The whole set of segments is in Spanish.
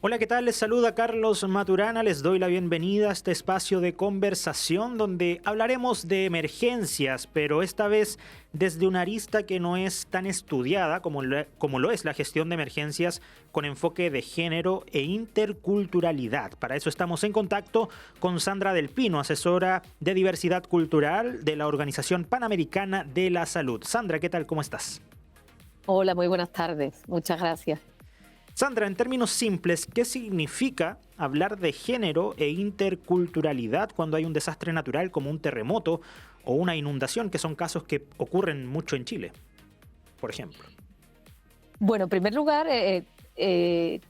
Hola, ¿qué tal? Les saluda Carlos Maturana. Les doy la bienvenida a este espacio de conversación donde hablaremos de emergencias, pero esta vez desde una arista que no es tan estudiada como lo es la gestión de emergencias con enfoque de género e interculturalidad. Para eso estamos en contacto con Sandra Del Pino, asesora de diversidad cultural de la Organización Panamericana de la Salud. Sandra, ¿qué tal? ¿Cómo estás? Hola, muy buenas tardes. Muchas gracias. Sandra, en términos simples, ¿qué significa hablar de género e interculturalidad cuando hay un desastre natural como un terremoto o una inundación, que son casos que ocurren mucho en Chile, por ejemplo? Bueno, en primer lugar, creo que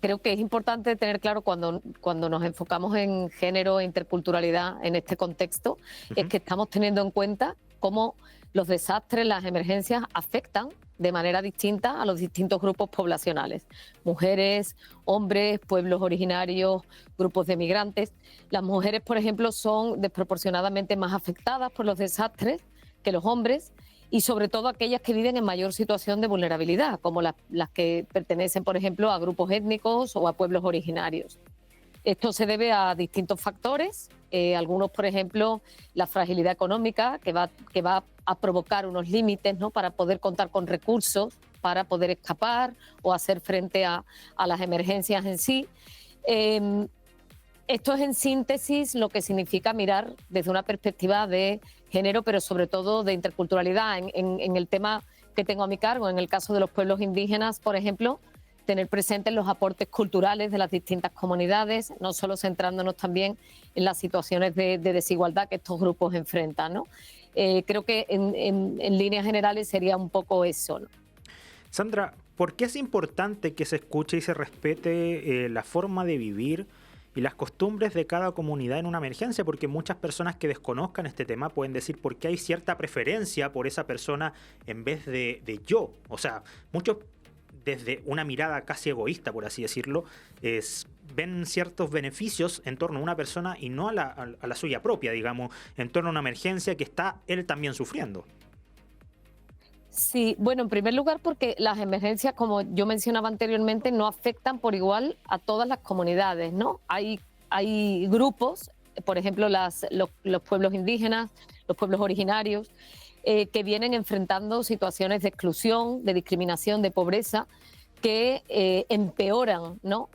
es importante tener claro cuando nos enfocamos en género e interculturalidad en este contexto, es Ujú. que estamos teniendo en cuenta cómo los desastres, las emergencias afectan de manera distinta a los distintos grupos poblacionales. Mujeres, hombres, pueblos originarios, grupos de migrantes. Las mujeres, por ejemplo, son desproporcionadamente más afectadas por los desastres que los hombres, y sobre todo aquellas que viven en mayor situación de vulnerabilidad, como las que pertenecen, por ejemplo, a grupos étnicos o a pueblos originarios. Esto se debe a distintos factores, algunos, por ejemplo, la fragilidad económica, que va a provocar unos límites, ¿no?, para poder contar con recursos, para poder escapar o hacer frente a las emergencias en sí. Eh, Esto es, en síntesis, lo que significa mirar desde una perspectiva de género, pero sobre todo de interculturalidad. En el tema que tengo a mi cargo, en el caso de los pueblos indígenas, por ejemplo, tener presentes los aportes culturales de las distintas comunidades, no solo centrándonos también en las situaciones de desigualdad que estos grupos enfrentan, ¿no? Creo que en líneas generales sería un poco eso, ¿no? Sandra, ¿por qué es importante que se escuche y se respete la forma de vivir y las costumbres de cada comunidad en una emergencia? Porque muchas personas que desconozcan este tema pueden decir por qué hay cierta preferencia por esa persona en vez de yo. O sea, muchos desde una mirada casi egoísta, por así decirlo, ven ciertos beneficios en torno a una persona y no a la suya propia, digamos, en torno a una emergencia que está él también sufriendo. Sí, bueno, en primer lugar porque las emergencias, como yo mencionaba anteriormente, no afectan por igual a todas las comunidades, ¿no? Hay grupos, por ejemplo, los pueblos indígenas, los pueblos originarios, que vienen enfrentando situaciones de exclusión, de discriminación, de pobreza, que empeoran, ¿no?,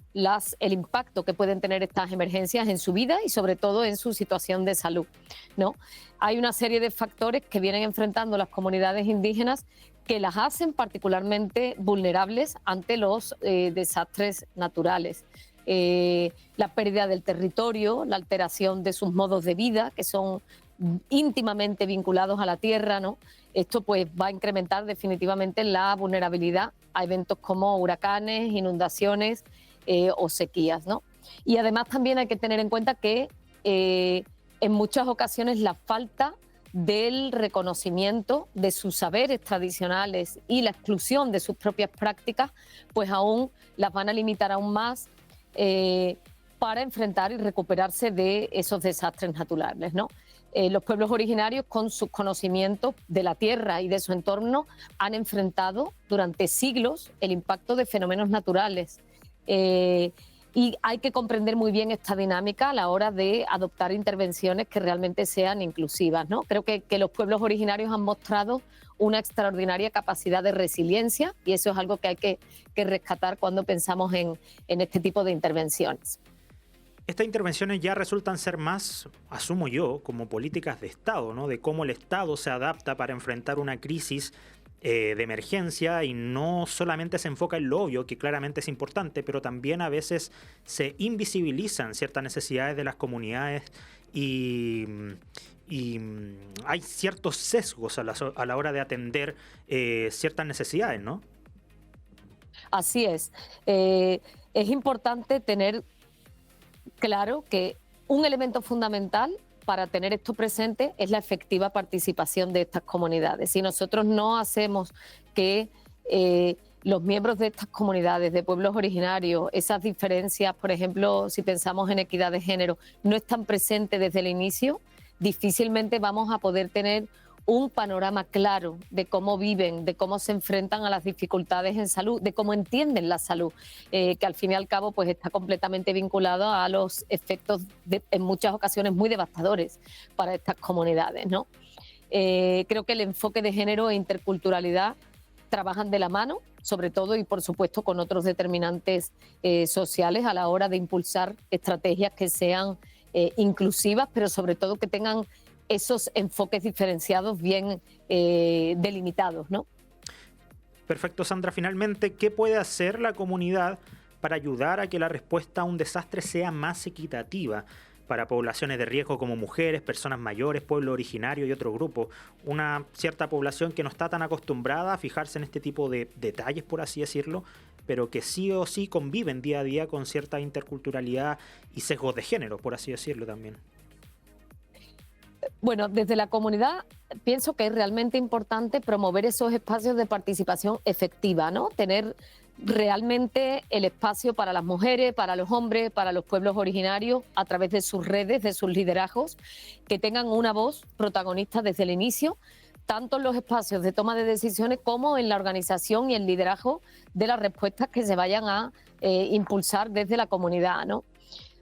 el impacto que pueden tener estas emergencias en su vida y sobre todo en su situación de salud, ¿no? Hay una serie de factores que vienen enfrentando las comunidades indígenas que las hacen particularmente vulnerables ante los desastres naturales. La pérdida del territorio, la alteración de sus modos de vida, que son íntimamente vinculados a la tierra, ¿no? Esto pues va a incrementar definitivamente la vulnerabilidad a eventos como huracanes, inundaciones o sequías, ¿no? Y además también hay que tener en cuenta que en muchas ocasiones la falta del reconocimiento de sus saberes tradicionales y la exclusión de sus propias prácticas, pues aún las van a limitar aún más para enfrentar y recuperarse de esos desastres naturales, ¿no? Los pueblos originarios, con sus conocimientos de la tierra y de su entorno, han enfrentado durante siglos el impacto de fenómenos naturales. Y hay que comprender muy bien esta dinámica a la hora de adoptar intervenciones que realmente sean inclusivas, ¿no? Creo que los pueblos originarios han mostrado una extraordinaria capacidad de resiliencia y eso es algo que hay que rescatar cuando pensamos en este tipo de intervenciones. Estas intervenciones ya resultan ser más, asumo yo, como políticas de Estado, ¿no? De cómo el Estado se adapta para enfrentar una crisis de emergencia y no solamente se enfoca en lo obvio, que claramente es importante, pero también a veces se invisibilizan ciertas necesidades de las comunidades y, y hay ciertos sesgos a la hora de atender ciertas necesidades, ¿no? Así es. Es importante tener claro que un elemento fundamental para tener esto presente es la efectiva participación de estas comunidades. Si nosotros no hacemos que los miembros de estas comunidades, de pueblos originarios, esas diferencias, por ejemplo, si pensamos en equidad de género, no están presentes desde el inicio, difícilmente vamos a poder tener un panorama claro de cómo viven, de cómo se enfrentan a las dificultades en salud, de cómo entienden la salud, que al fin y al cabo pues está completamente vinculado a los efectos en muchas ocasiones muy devastadores para estas comunidades, ¿no? Creo que el enfoque de género e interculturalidad trabajan de la mano, sobre todo y por supuesto con otros determinantes sociales a la hora de impulsar estrategias que sean inclusivas, pero sobre todo que tengan esos enfoques diferenciados bien delimitados, ¿no? Perfecto, Sandra. Finalmente, ¿qué puede hacer la comunidad para ayudar a que la respuesta a un desastre sea más equitativa para poblaciones de riesgo como mujeres, personas mayores, pueblo originario y otros grupos? Una cierta población que no está tan acostumbrada a fijarse en este tipo de detalles, por así decirlo, pero que sí o sí conviven día a día con cierta interculturalidad y sesgos de género, por así decirlo también. Bueno, desde la comunidad pienso que es realmente importante promover esos espacios de participación efectiva, ¿no? Tener realmente el espacio para las mujeres, para los hombres, para los pueblos originarios, a través de sus redes, de sus liderazgos, que tengan una voz protagonista desde el inicio, tanto en los espacios de toma de decisiones como en la organización y el liderazgo de las respuestas que se vayan a impulsar desde la comunidad, ¿no?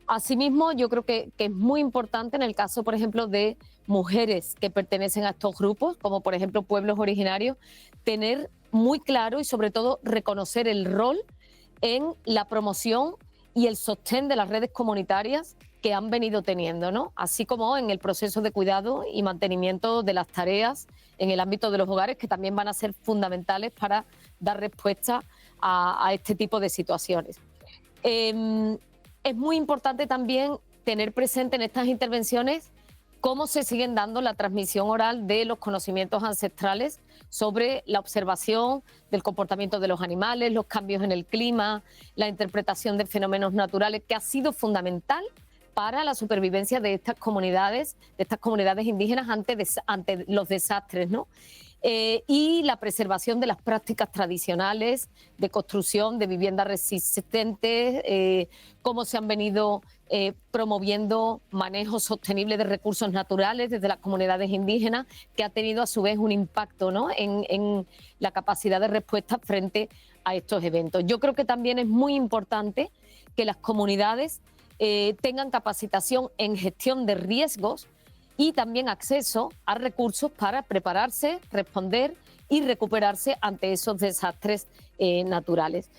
Asimismo, yo creo que es muy importante en el caso, por ejemplo, de mujeres que pertenecen a estos grupos, como por ejemplo pueblos originarios, tener muy claro y sobre todo reconocer el rol en la promoción y el sostén de las redes comunitarias que han venido teniendo, ¿no? Así como en el proceso de cuidado y mantenimiento de las tareas en el ámbito de los hogares, que también van a ser fundamentales para dar respuesta a este tipo de situaciones. Es muy importante también tener presente en estas intervenciones cómo se siguen dando la transmisión oral de los conocimientos ancestrales sobre la observación del comportamiento de los animales, los cambios en el clima, la interpretación de fenómenos naturales, que ha sido fundamental para la supervivencia de estas comunidades indígenas ante los desastres, ¿no? Y la preservación de las prácticas tradicionales de construcción de viviendas resistentes, cómo se han venido promoviendo manejos sostenibles de recursos naturales desde las comunidades indígenas, que ha tenido a su vez un impacto, ¿no?, en la capacidad de respuesta frente a estos eventos. Yo creo que también es muy importante que las comunidades tengan capacitación en gestión de riesgos y también acceso a recursos para prepararse, responder y recuperarse ante esos desastres naturales.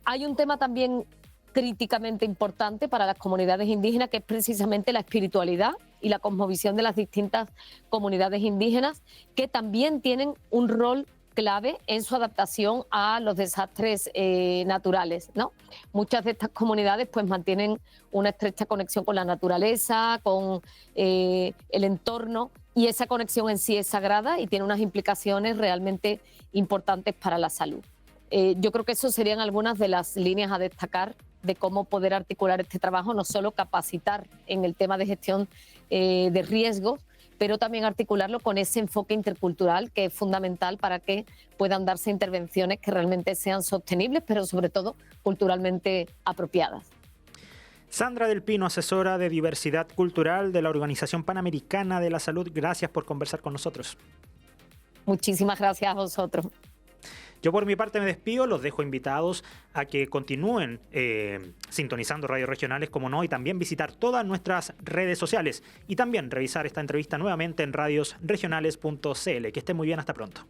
Hay un tema también críticamente importante para las comunidades indígenas, que es precisamente la espiritualidad y la cosmovisión de las distintas comunidades indígenas, que también tienen un rol clave en su adaptación a los desastres naturales, ¿no? Muchas de estas comunidades pues mantienen una estrecha conexión con la naturaleza, con el entorno, y esa conexión en sí es sagrada y tiene unas implicaciones realmente importantes para la salud. Yo creo que eso serían algunas de las líneas a destacar de cómo poder articular este trabajo, no solo capacitar en el tema de gestión de riesgos, pero también articularlo con ese enfoque intercultural que es fundamental para que puedan darse intervenciones que realmente sean sostenibles, pero sobre todo culturalmente apropiadas. Sandra del Pino, asesora de diversidad cultural de la Organización Panamericana de la Salud, gracias por conversar con nosotros. Muchísimas gracias a vosotros. Yo por mi parte me despido, los dejo invitados a que continúen sintonizando radios regionales, como no, y también visitar todas nuestras redes sociales y también revisar esta entrevista nuevamente en radiosregionales.cl. Que estén muy bien, hasta pronto.